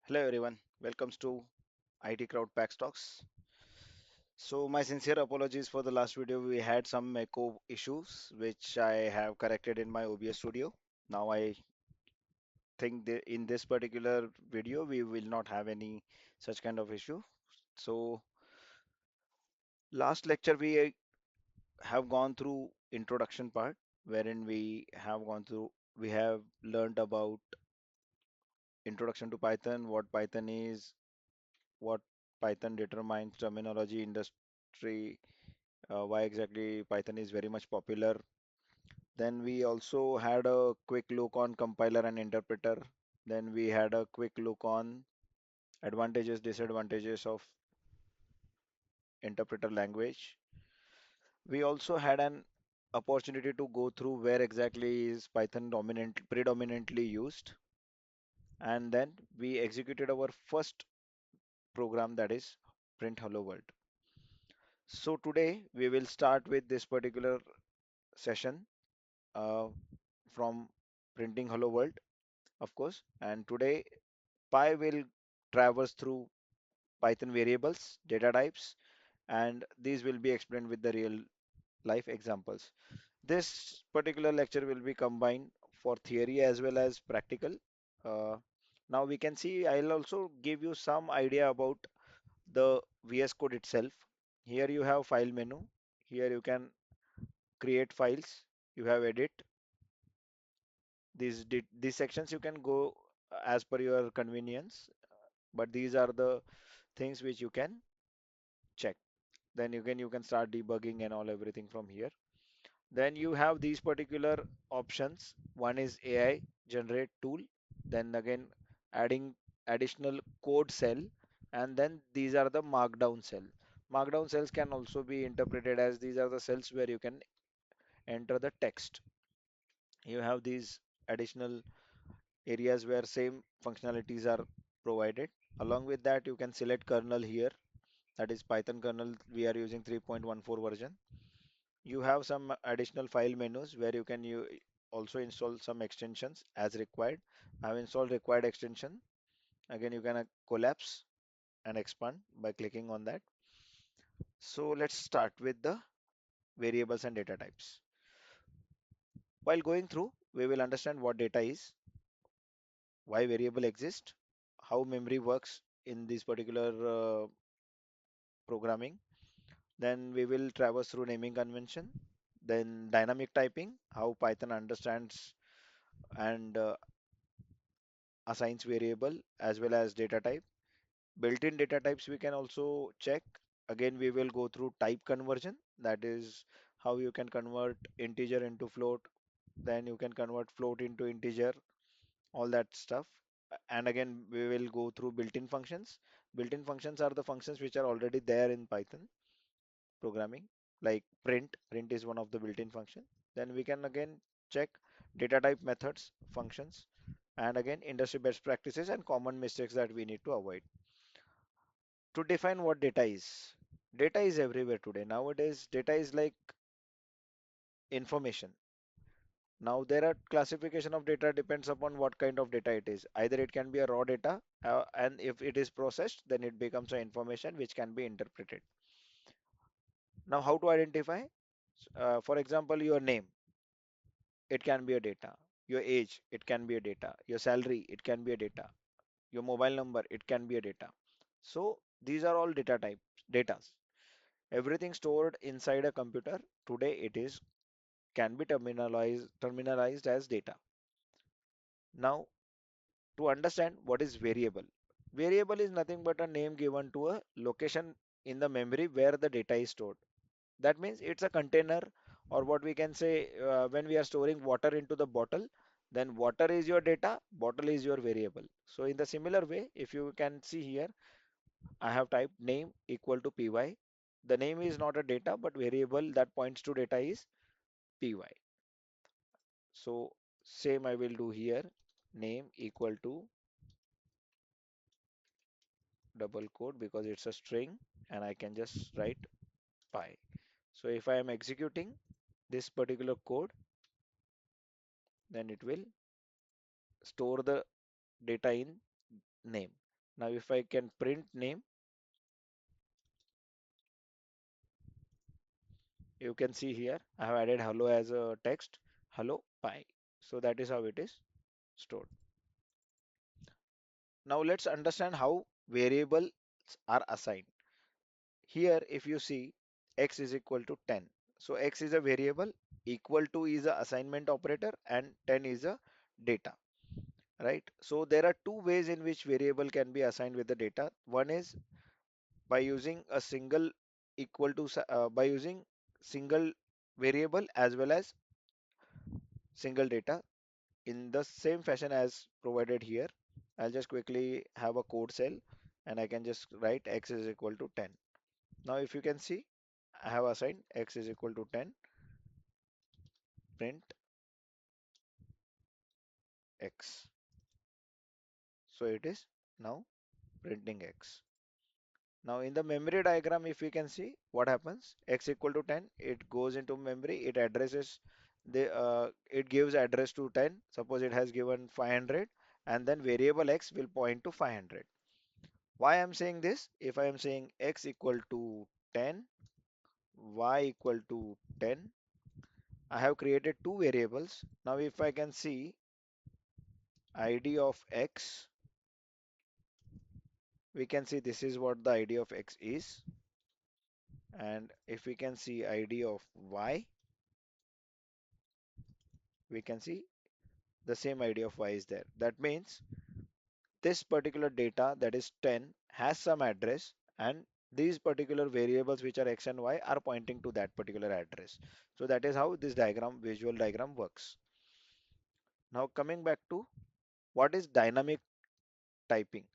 Hello everyone, welcome to IT Crowd Pack Talks. So my sincere apologies for the last video. We had some echo issues which I have corrected in my OBS studio. Now I think in this particular video we will not have any such kind of issue. So last lecture we have gone through introduction part wherein we have learned about introduction to Python, what Python is, what Python determines, terminology, industry, why exactly Python is very much popular. Then we also had a quick look on compiler and interpreter. Then we had a quick look on advantages, disadvantages of interpreter language. We also had an opportunity to go through where exactly is Python predominantly used. And then we executed our first program, that is print hello world. So today we will start with this particular session uh, from printing hello world, of course. And today Pi will traverse through Python variables, data types, and these will be explained with the real life examples. This particular lecture will be combined for theory as well as practical. Uh, Now we can see, I'll also give you some idea about the VS Code itself. Here you have file menu. Here you can create files. You have edit. These sections you can go as per your convenience, but these are the things which you can check. Then you can start debugging and all everything from here. Then you have these particular options. One is AI generate tool, then again adding additional code cell, and then these are the markdown cell. Markdown cells can also be interpreted as these are the cells where you can enter the text. You have these additional areas where same functionalities are provided. Along with that, you can select kernel here, that is Python kernel. We are using 3.14 version. You have some additional file menus where you also install some extensions as required. I have installed required extension. Again, you can collapse and expand by clicking on that. So let's start with the variables and data types. While going through, we will understand what data is, why variable exist, how memory works in this particular programming. Then we will traverse through naming convention. Then dynamic typing, how Python understands and assigns variable as well as data type. Built-in data types we can also check. Again, we will go through type conversion. That is how you can convert integer into float. Then you can convert float into integer, all that stuff. And again, we will go through built-in functions. Built-in functions are the functions which are already there in Python programming, like print. Print is one of the built-in function. Then we can again check data type methods, functions, and again industry best practices and common mistakes that we need to avoid. To define what data is. Data is everywhere today. Nowadays, data is like information. Now there are classification of data depends upon what kind of data it is. Either it can be a raw data, and if it is processed, then it becomes a information which can be interpreted. Now, how to identify? For example, your name, it can be a data. Your age, it can be a data. Your salary, it can be a data. Your mobile number, it can be a data. So these are all data types, datas. Everything stored inside a computer today it is can be terminalized as data. Now, to understand what is variable. Variable is nothing but a name given to a location in the memory where the data is stored. That means it's a container, or what we can say when we are storing water into the bottle, then water is your data, bottle is your variable. So in the similar way, if you can see here, I have typed name equal to py. The name is not a data, but variable that points to data is py. So same I will do here, name equal to double quote because it's a string and I can just write pi. So if I am executing this particular code, then it will store the data in name. Now if I can print name, you can see here I have added hello as a text, hello pi. So that is how it is stored. Now let's understand how variables are assigned. Here if you see x is equal to 10. So x is a variable, equal to is a assignment operator, and 10 is a data, right? So there are two ways in which variable can be assigned with the data. One is by using a single by using single variable as well as single data in the same fashion as provided here. I'll just quickly have a code cell and I can just write x is equal to 10. Now if you can see, I have assigned x is equal to 10, print x. So it is now printing x. Now in the memory diagram, if we can see what happens, x equal to 10, it goes into memory, it addresses it gives address to 10. Suppose it has given 500, and then variable x will point to 500. Why I'm saying this? If I am saying x equal to 10, y equal to 10, I have created two variables. Now if I can see id of x, we can see this is what the id of x is. And if we can see id of y, we can see the same id of y is there. That means this particular data, that is 10, has some address, and these particular variables which are x and y are pointing to that particular address. So that is how this diagram, visual diagram works. Now coming back to what is dynamic typing.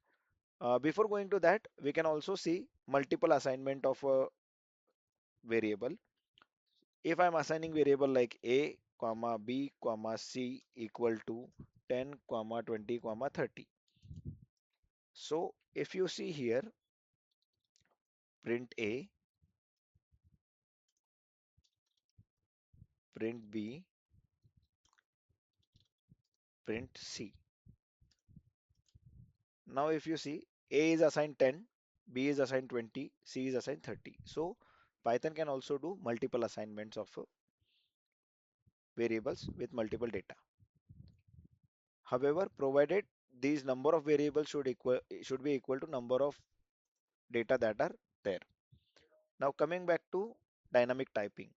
Before going to that, we can also see multiple assignment of a variable. If I'm assigning variable like a, comma b, comma c equal to 10, comma 20, comma 30. So if you see here, print a, print b, print c. Now if you see, a is assigned 10, b is assigned 20, c is assigned 30. So Python can also do multiple assignments of variables with multiple data. However, provided these number of variables should be equal to number of data that are there. Now coming back to dynamic typing.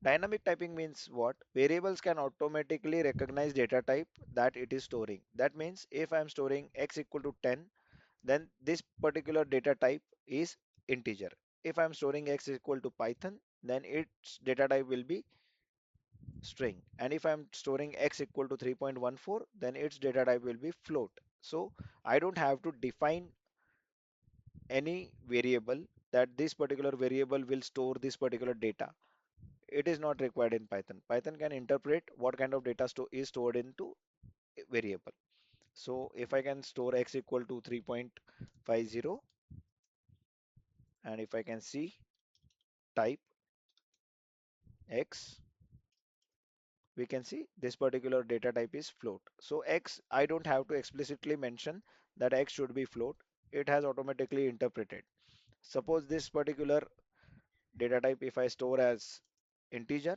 Dynamic typing means what? Variables can automatically recognize data type that it is storing. That means if I am storing x equal to 10, then this particular data type is integer. If I am storing x equal to Python, then its data type will be string. And if I am storing x equal to 3.14, then its data type will be float. So I don't have to define any variable that this particular variable will store this particular data. It is not required in Python. Python can interpret what kind of data is stored into a variable. So if I can store x equal to 3.50, and if I can see type x, we can see this particular data type is float. So x, I don't have to explicitly mention that x should be float. It has automatically interpreted. Suppose this particular data type, if I store as integer,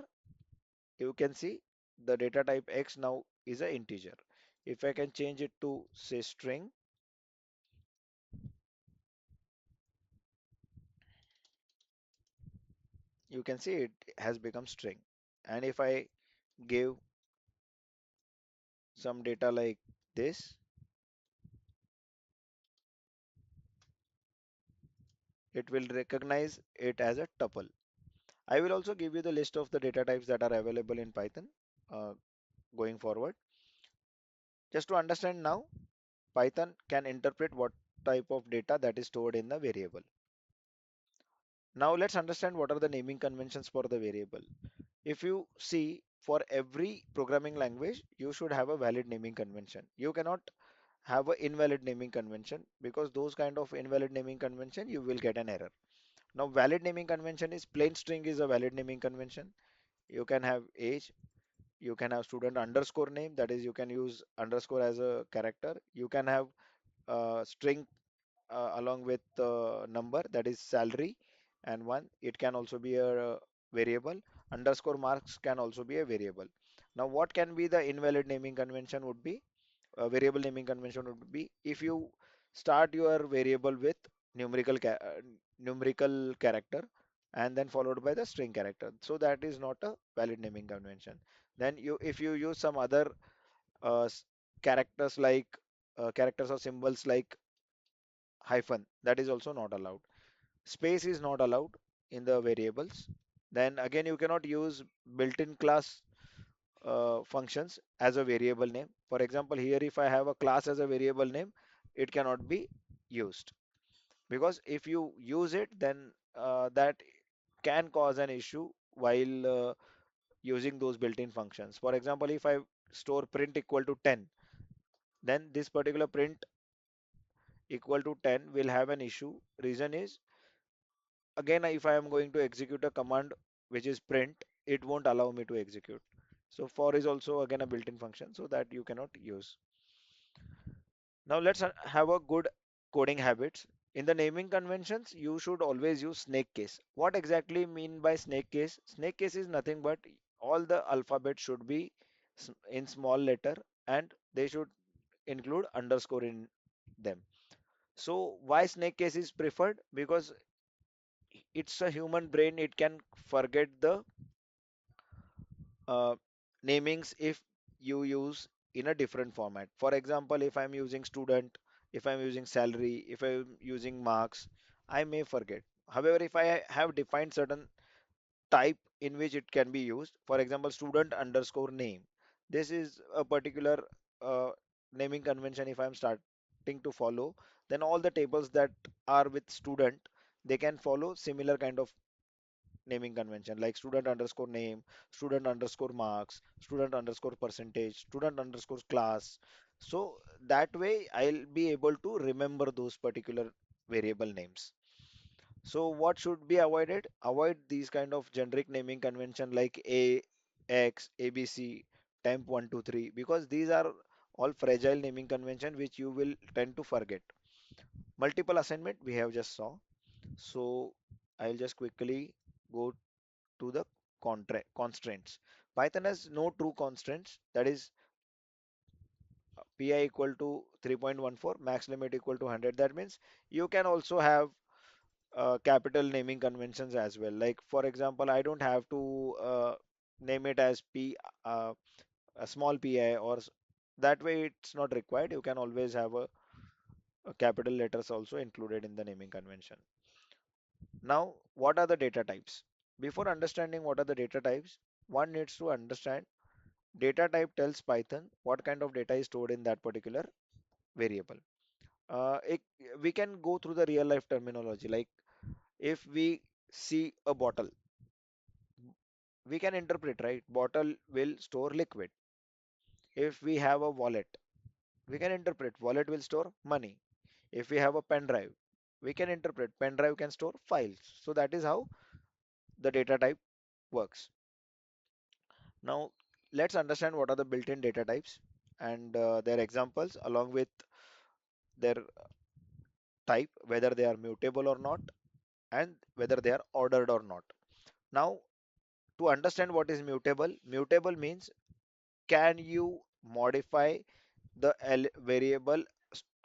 you can see the data type x now is an integer. If I can change it to say string, you can see it has become string. And if I give some data like this, it will recognize it as a tuple. I will also give you the list of the data types that are available in Python uh, going forward. Just to understand now, Python can interpret what type of data that is stored in the variable. Now let's understand what are the naming conventions for the variable. If you see, for every programming language, you should have a valid naming convention. You cannot have an invalid naming convention, because those kind of invalid naming convention, you will get an error. Now valid naming convention is plain string is a valid naming convention. You can have age, you can have student underscore name, that is you can use underscore as a character. You can have string along with number, that is salary, and one, it can also be a variable. Underscore marks can also be a variable. Now what can be the invalid naming convention would be, variable naming convention would be, if you start your variable with numerical character and then followed by the string character, so that is not a valid naming convention. Then you, if you use some other uh, s- characters like characters or symbols like hyphen, that is also not allowed. Space is not allowed in the variables. Then again, you cannot use built-in class functions as a variable name. For example, here if I have a class as a variable name, it cannot be used, because if you use it, then that can cause an issue while using those built-in functions. For example, if I store print equal to 10, then this particular print equal to 10 will have an issue. Reason is, again, if I am going to execute a command which is print, it won't allow me to execute. So for is also again a built-in function, so that you cannot use. Now let's have a good coding habits. In the naming conventions, you should always use snake case. What exactly mean by snake case? Snake case is nothing but all the alphabet should be in small letter, and they should include underscore in them. So why snake case is preferred? Because it's a human brain, it can forget the uh, namings if you use in a different format. For example, if I'm using student, if I'm using salary, if I'm using marks, I may forget. However, if I have defined certain type in which it can be used, for example, student underscore name, this is a particular uh, naming convention. If I'm starting to follow, then all the tables that are with student, they can follow similar kind of naming convention like student underscore name, student underscore marks, student underscore percentage, student underscore class. So that way I'll be able to remember those particular variable names. So what should be avoided? Avoid these kind of generic naming convention like A, X, ABC, temp 123, because these are all fragile naming convention which you will tend to forget. Multiple assignment we have just saw. So I'll just quickly go to the constraints. Python has no true constraints, that is pi equal to 3.14, max limit equal to 100. That means you can also have capital naming conventions as well. Like for example, I don't have to name it as p a small pi, or that way it's not required. You can always have a capital letters also included in the naming convention. Now, what are the data types? Before understanding what are the data types, one needs to understand data type tells Python what kind of data is stored in that particular variable. It, we can go through the real life terminology. Like if we see a bottle, we can interpret, right? Bottle will store liquid. If we have a wallet, we can interpret wallet will store money. If we have a pen drive, we can interpret pen drive can store files. So that is how the data type works. Now, let's understand what are the built-in data types and their examples along with their type, whether they are mutable or not, and whether they are ordered or not. Now, to understand what is mutable, mutable means can you modify the variable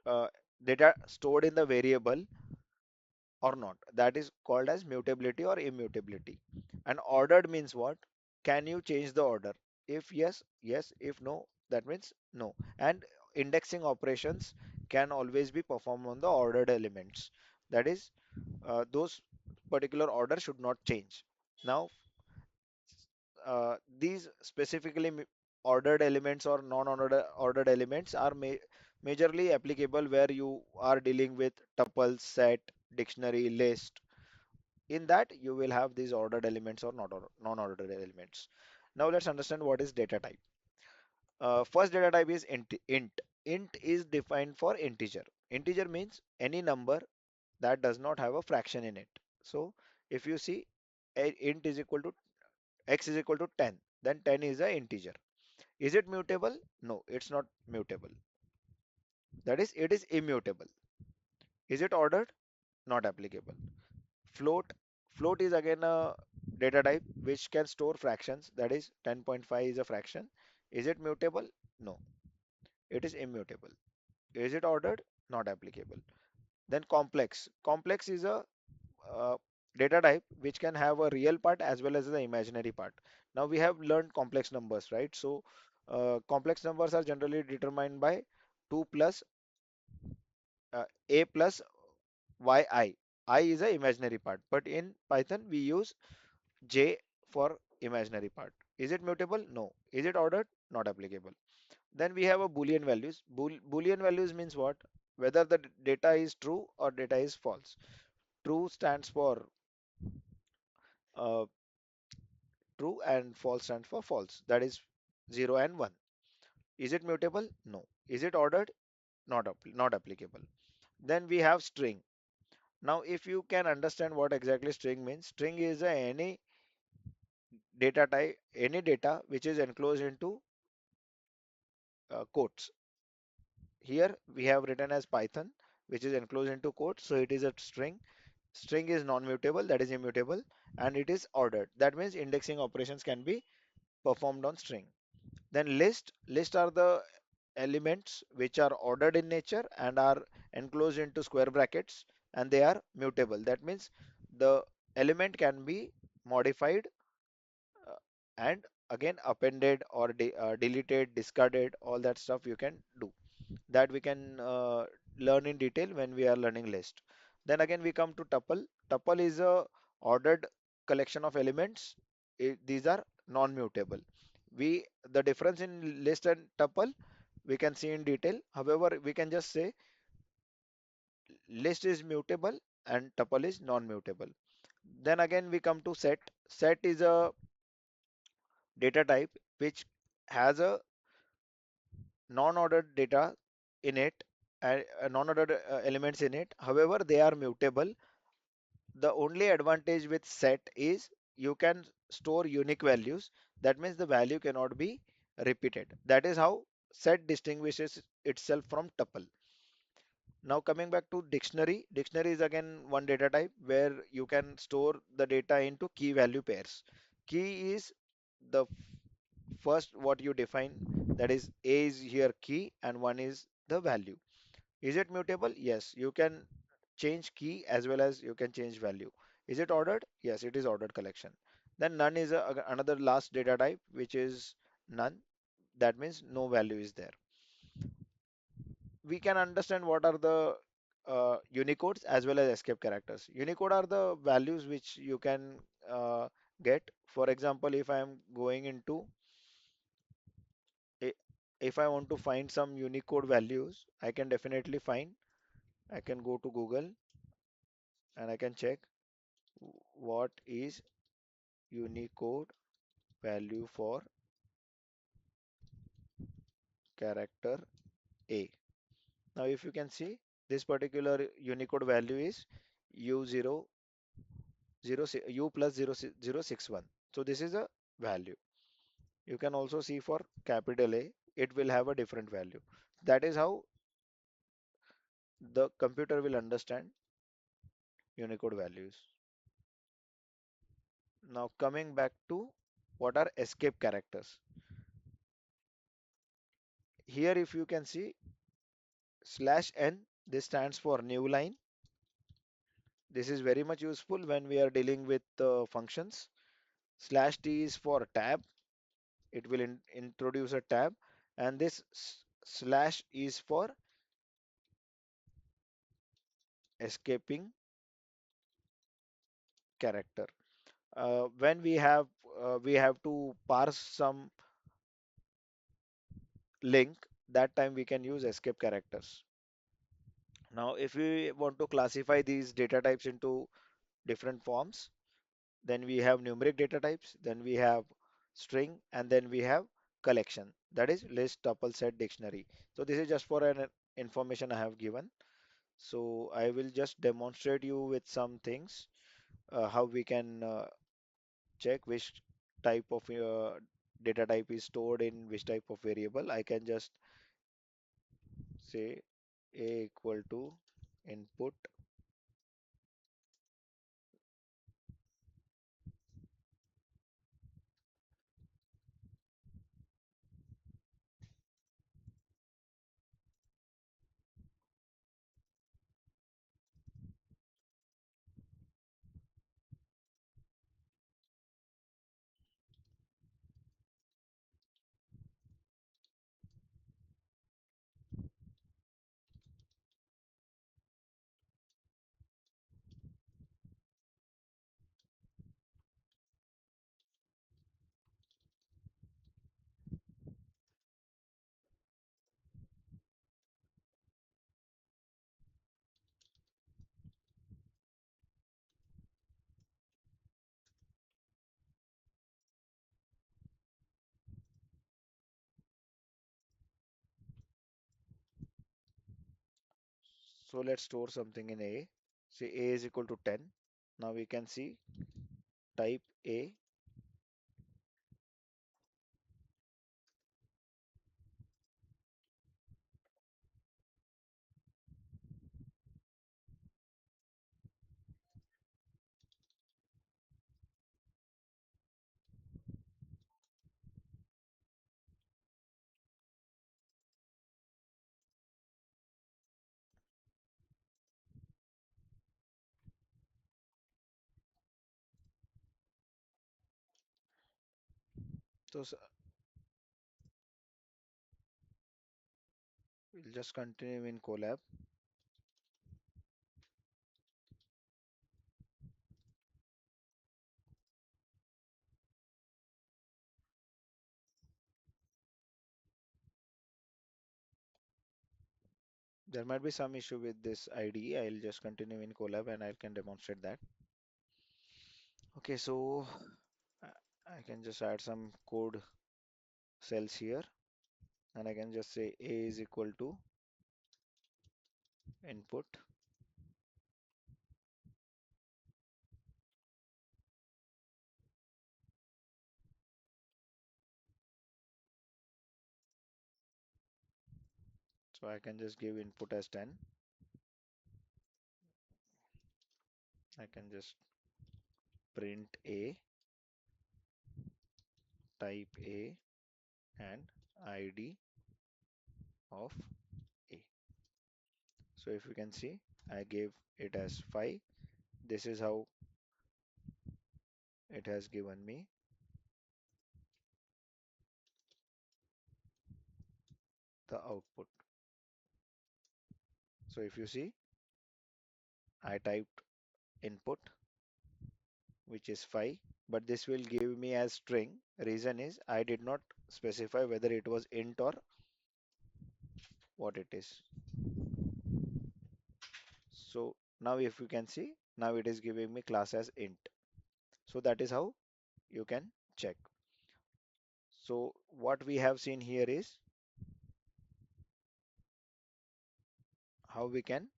uh, data stored in the variable or not. That is called as mutability or immutability. And ordered means what? Can you change the order? If yes, yes. If no, that means no. And indexing operations can always be performed on the ordered elements. That is, those particular order should not change. Now, these specifically ordered elements or non-ordered ordered elements are majorly applicable where you are dealing with tuple, set, dictionary, list. In that, you will have these ordered elements or not non-ordered elements. Now let's understand what is data type. First data type is int. Int is defined for integer. Integer means any number that does not have a fraction in it. So if you see int is equal to x is equal to 10, then 10 is an integer. Is it mutable? No, it's not mutable. That is, it is immutable. Is it ordered? Not applicable. Float. Float is again a data type which can store fractions. That is 10.5 is a fraction. Is it mutable? No, it is immutable. Is it ordered? Not applicable. Then complex. Complex is a uh, data type which can have a real part as well as the imaginary part. Now we have learned complex numbers, right? So complex numbers are generally determined by 2 plus a plus yi. I is a imaginary part, but in Python we use j for imaginary part. Is it mutable? No. Is it ordered? Not applicable. Then we have a Boolean values. Boolean values means what? Whether the data is true or data is false. True stands for uh, true and false stands for false. That is 0 and 1. Is it mutable? No. Is it ordered? Not applicable. Then we have string. Now, if you can understand what exactly string means, string is any data type, any data which is enclosed into quotes. Here we have written as Python, which is enclosed into quotes, so it is a string. String is non-mutable, that is immutable, and it is ordered. That means indexing operations can be performed on string. Then list are the elements which are ordered in nature and are enclosed into square brackets, and they are mutable. That means the element can be modified uh, and again appended or deleted, discarded, all that stuff you can do. That we can learn in detail when we are learning list. Then again we come to tuple. Tuple is a ordered collection of elements. These are non-mutable. The difference in list and tuple we can see in detail. However, we can just say list is mutable and tuple is non-mutable. Then again we come to set. Set is a data type which has a non-ordered data in it and non-ordered elements in it. However, they are mutable. The only advantage with set is you can store unique values. That means the value cannot be repeated. That is how set distinguishes itself from tuple. Now coming back to dictionary. Dictionary is again one data type where you can store the data into key value pairs. Key is the first what you define, that is A is here key and one is the value. Is it mutable? Yes, you can change key as well as you can change value. Is it ordered? Yes, it is ordered collection. Then none is another last data type which is none. That means no value is there. We can understand what are the Unicodes as well as escape characters. Unicode are the values which you can get. For example, if I am going into i- if I want to find some Unicode values, I can definitely find. I can go to Google and I can check what is Unicode value for character A. Now, if you can see, this particular Unicode value is U0 U plus 061. So this is a value. You can also see for capital A, it will have a different value. That is how the computer will understand Unicode values. Now coming back to what are escape characters. Here if you can see slash n, this stands for new line. This is very much useful when we are dealing with functions. Slash t is for tab. It will introduce a tab, and this slash is for escaping character. When we have to parse some link, that time we can use escape characters. Now, if we want to classify these data types into different forms, then we have numeric data types, then we have string, and then we have collection. That is list, tuple, set, dictionary. So this is just for an information I have given. So I will just demonstrate you with some things, how we can check which type of data type is stored in which type of variable. I can just say a equal to input. So let's store something in a. Say a is equal to 10. Now we can see type a. So we'll just continue in collab. There might be some issue with this IDE. I'll just continue in collab and I can demonstrate that. Okay, so I can just add some code cells here and I can just say a is equal to input. So I can just give input as 10. I can just print a, type a, and ID of a. So if you can see, I gave it as 5. This is how it has given me the output. So if you see, I typed input, which is 5, but this will give me as string. Reason is I did not specify whether it was int or what it is. So now if you can see, now it is giving me class as int. So that is how you can check. So what we have seen here is how we can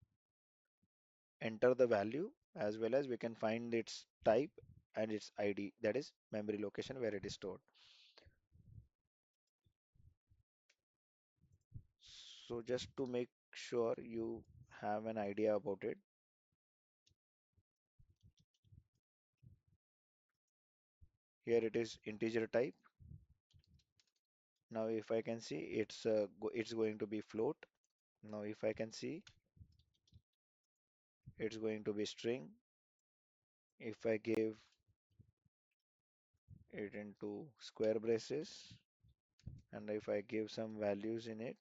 enter the value as well as we can find its type and its ID, that is memory location where it is stored. So just to make sure you have an idea about it, here it is integer type. Now if I can see, it's going to be float. Now if I can see, it's going to be string. If I give it into square braces and if I give some values in it,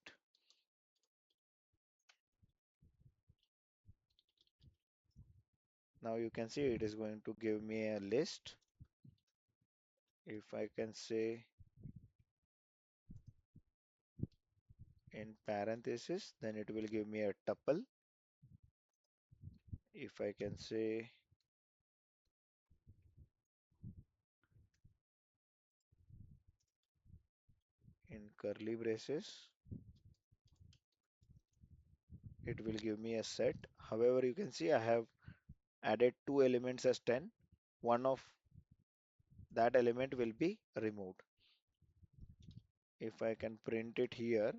now you can see it is going to give me a list. If I can say in parenthesis, then it will give me a tuple. If I can say in curly braces, it will give me a set. However, you can see I have added two elements as 10. One of that element will be removed. If I can print it here,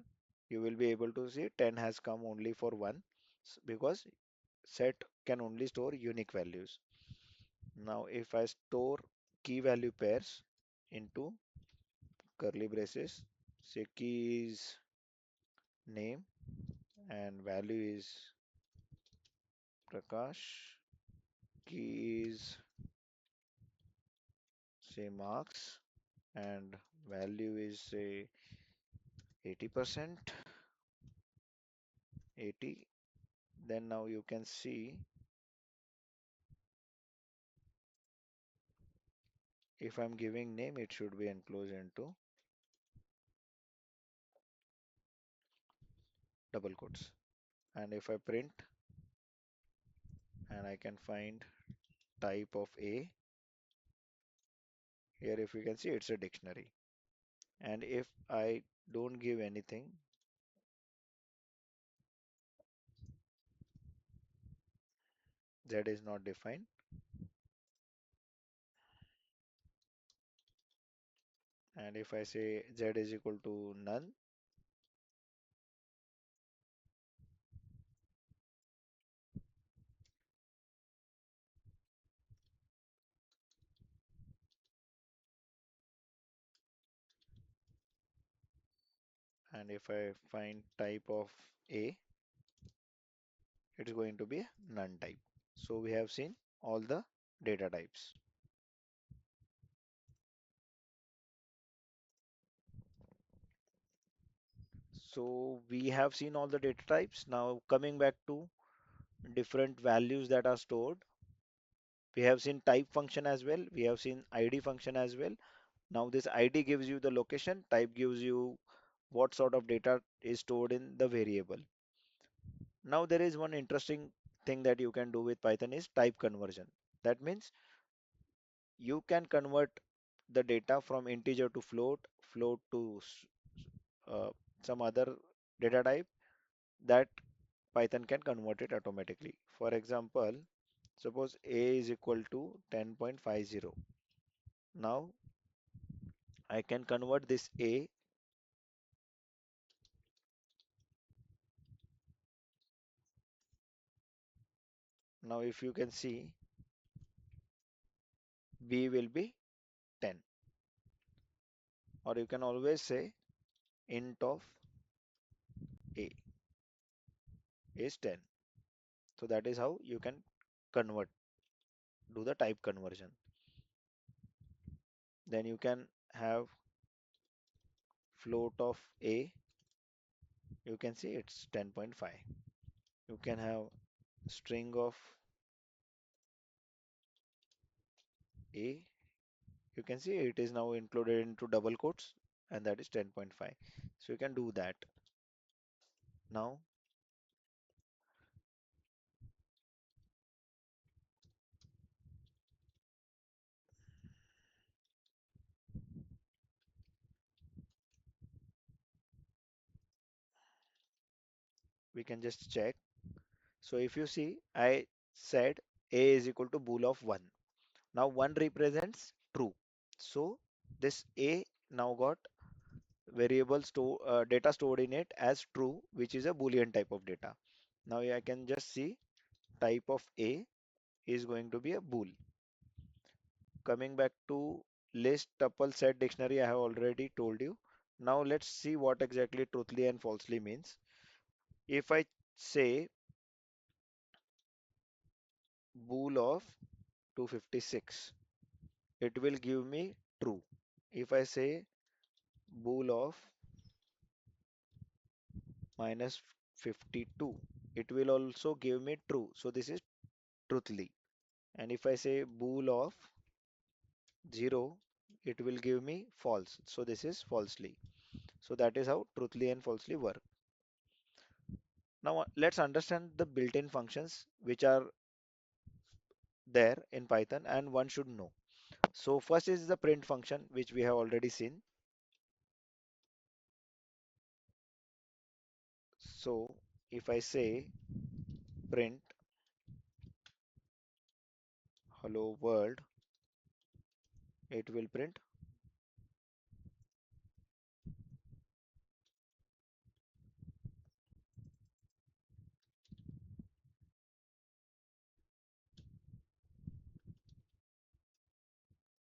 you will be able to see 10 has come only for one because set can only store unique values. Now, if I store key value pairs into curly braces, say key is name and value is Prakash, key is say marks and value is say 80%, 80. Then now you can see if I'm giving name, it should be enclosed into double quotes. And if I print and I can find type of A, here if you can see it's a dictionary. And if I don't give anything, Z is not defined. And if I say Z is equal to none, and if I find type of A, it's going to be a none type. So we have seen all the data types. So we have seen all the data types. Now coming back to different values that are stored. We have seen type function as well. We have seen ID function as well. Now this ID gives you the location, type gives you what sort of data is stored in the variable. Now there is one interesting thing that you can do with Python is type conversion. That means you can convert the data from integer to float, float to uh, some other data type that Python can convert it automatically. For example, suppose a is equal to 10.50. Now I can convert this a. Now if you can see, b will be 10, or you can always say int of a is 10. So that is how you can convert, do the type conversion. Then you can have float of a, you can see it's 10.5. You can have string of a, you can see it is now included into double quotes and that is 10.5. So you can do that. Now we can just check. So if you see, I said a is equal to bool of 1. Now 1 represents true. So this a now got variable data stored in it as true, which is a boolean type of data. Now I can just see type of a is going to be a bool. Coming back to list tuple set dictionary, I have already told you. Now let's see what exactly truthfully and falsely means. If I say bool of 256, it will give me true. If I say bool of minus 52, it will also give me true. So this is truthfully. And if I say bool of 0, it will give me false. So this is falsely. So that is how truthfully and falsely work. Now let's understand the built-in functions which are there in Python and one should know. So first is the print function which we have already seen. So if I say print hello world, it will print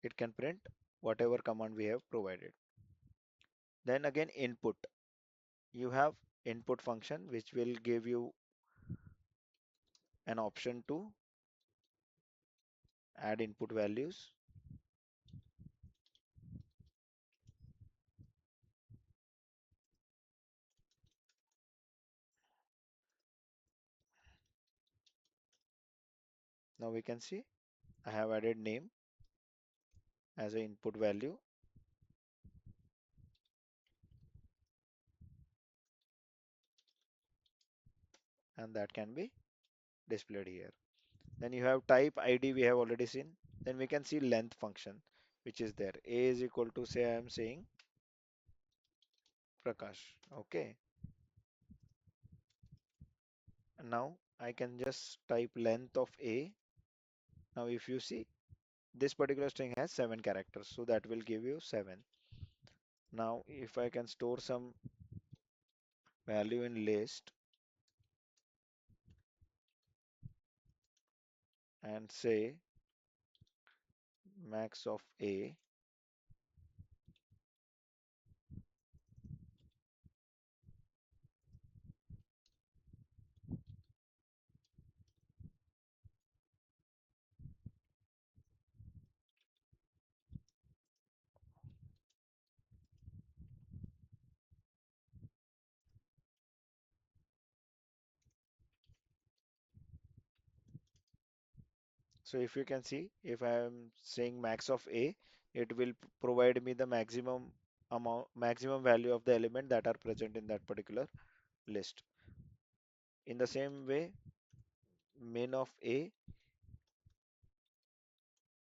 it can print whatever command we have provided. Then again input. You have input function which will give you an option to add input values. Now we can see I have added name as an input value, and that can be displayed here. Then you have type ID we have already seen. Then we can see length function which is there. A is equal to, say I am saying Prakash. Okay. And now I can just type length of A. Now if you see this particular string has 7 characters, so that will give you 7. Now if I can store some value in list and say max of A, so if you can see, if I am saying max of A, it will provide me the maximum value of the element that are present in that particular list. In the same way, min of A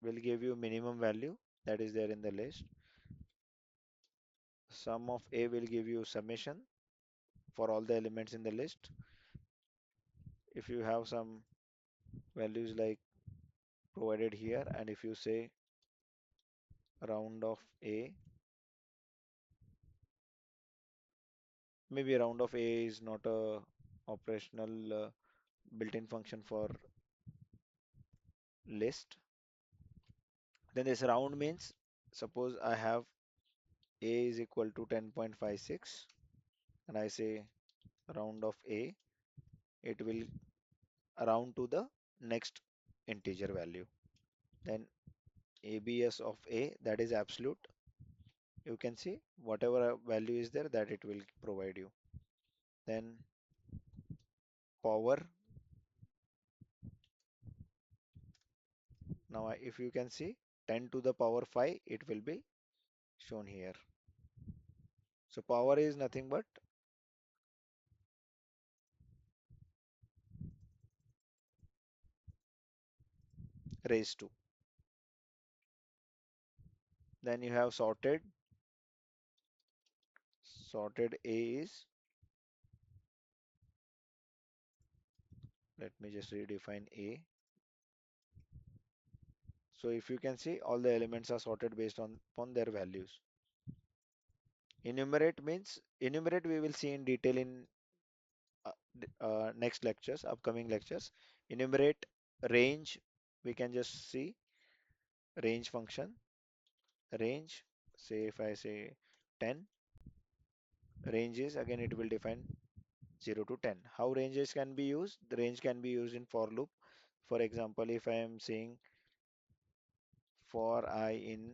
will give you minimum value that is there in the list. Sum of A will give you summation for all the elements in the list. If you have some values like provided here, and if you say round of A, maybe round of A is not a operational built-in function for list. Then this round means, suppose I have A is equal to 10.56 and I say round of A, it will round to the next integer value. Then ABS of A, that is absolute. You can see whatever value is there that it will provide you. Then power. Now if you can see 10 to the power 5, it will be shown here. So power is nothing but raised to. Then you have sorted. Sorted A is, let me just redefine A. So if you can see, all the elements are sorted based on upon their values. Enumerate means, enumerate we will see in detail in next lectures, upcoming lectures. Enumerate range, we can just see range function. Range, say if I say 10, range is again it will define 0 to 10. How ranges can be used? The range can be used in for loop. For example, if I am saying for I in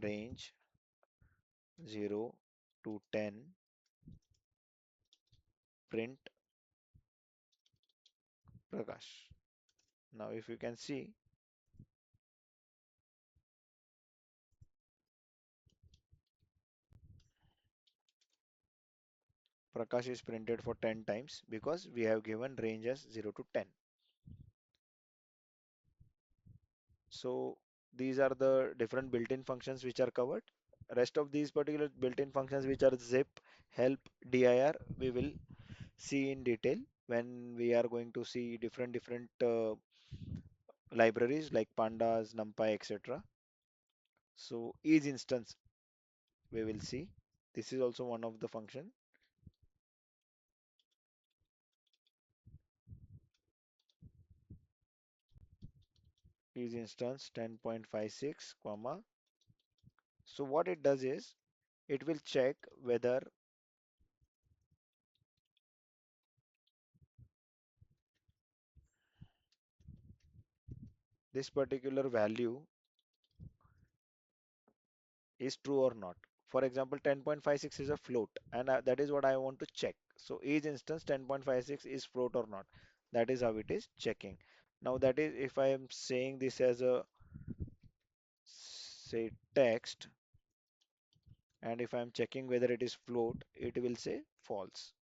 range 0 to 10, print Prakash. Now if you can see, Prakash is printed for 10 times because we have given range as 0 to 10. So these are the different built-in functions which are covered. Rest of these particular built-in functions which are zip, help, dir, we will see in detail when we are going to see different libraries like pandas, numpy, etc. So each instance we will see. This is also one of the function. is instance 10.56 comma. So what it does is it will check whether this particular value is true or not. For example, 10.56 is a float, and that is what I want to check. So each instance 10.56 is float or not. That is how it is checking. Now that is if I am saying this as a say text, and if I am checking whether it is float, it will say false.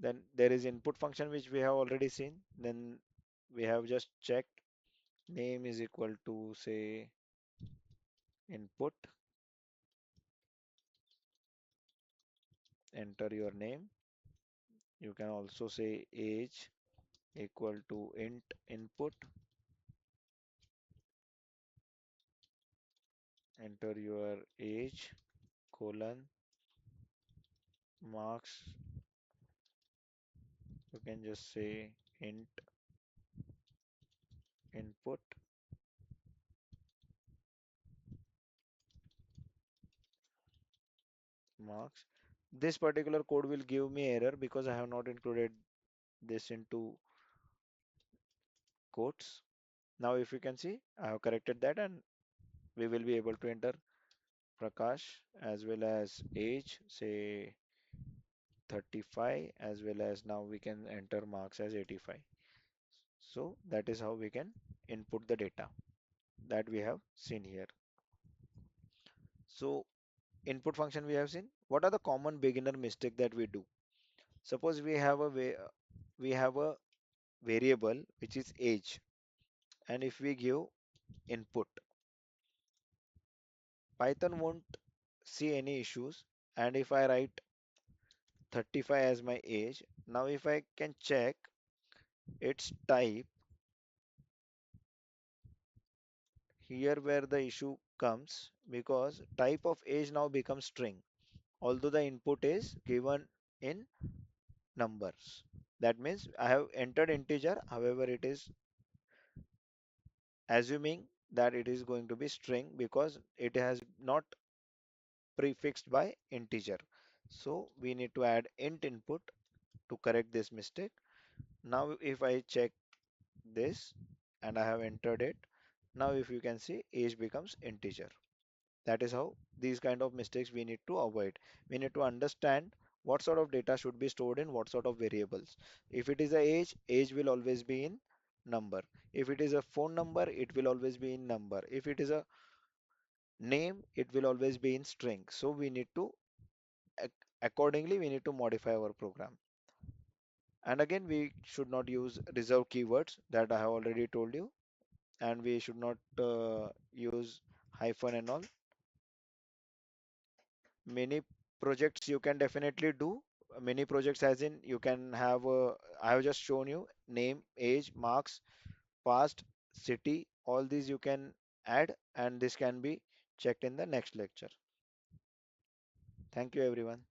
Then there is input function which we have already seen. Then we have just checked name is equal to say input, enter your name. You can also say age equal to int input, enter your age colon marks. You can just say int input marks. This particular code will give me error because I have not included this into quotes. Now if you can see, I have corrected that and we will be able to enter Prakash as well as age, say 35, as well as now we can enter marks as 85. So that is how we can input the data that we have seen here. So input function we have seen. What are the common beginner mistake that we do? Suppose we have a variable which is age, and if we give input, Python won't see any issues. And if I write 35 as my age, now if I can check its type, here where the issue comes, because type of age now becomes string, although the input is given in numbers. That means I have entered integer, however, it is assuming that it is going to be string because it has not prefixed by integer. So we need to add int input to correct this mistake. Now if I check this and I have entered it, now if you can see age becomes integer. That is how these kind of mistakes we need to avoid. We need to understand what sort of data should be stored in what sort of variables. If it is a age, age will always be in number. If it is a phone number, it will always be in number. If it is a name, it will always be in string. So we need to accordingly we need to modify our program. And again, we should not use reserved keywords that I have already told you, and we should not use hyphen and all. Many projects you can definitely do. Many projects as in you can have I have just shown you name, age, marks, past, city, all these you can add, and this can be checked in the next lecture. Thank you everyone.